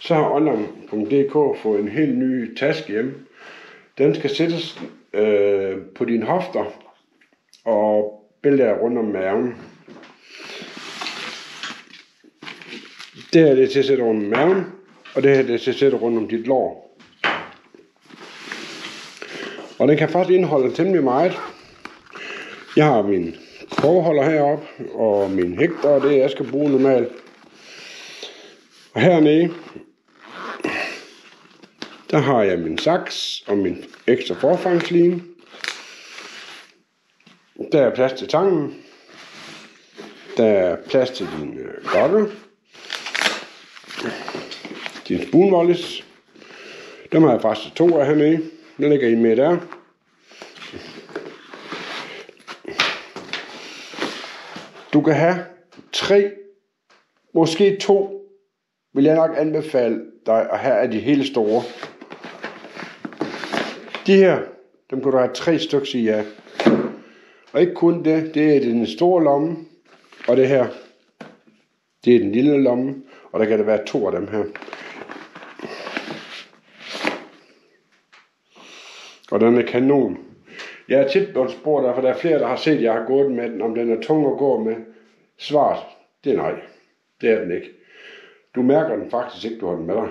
Så har online.dk fået en helt ny taske hjem. Den skal sættes på dine hofter og bælter rundt om maven. Det her det er til at sætte rundt om maven, og det her det er til at sætte rundt om dit lår. Og den kan faktisk indeholde temmelig meget. Jeg har min kogholder heroppe, og min hægter, det jeg skal bruge normalt. Og hernede, der har jeg min saks og min ekstra forfangslim. Der er plads til tangen. Der er plads til din gokke. Din spoonwallis. Dem har jeg faktisk 2 af hernede. Den lægger I med der. Du kan have 3, måske 2, vil jeg nok anbefale dig at have af de hele store. De her, dem kan du have 3 stykker i af. Og ikke kun det, det er den store lomme, og det her, det er den lille lomme, og der kan der være 2 af dem her. Og den er kanon. Jeg er tit blevet spurgt, for der er flere, der har set, at jeg har gået med den, om den er tung at gå med. Svaret, det er nej. Det er den ikke. Du mærker den faktisk ikke, du har den med dig.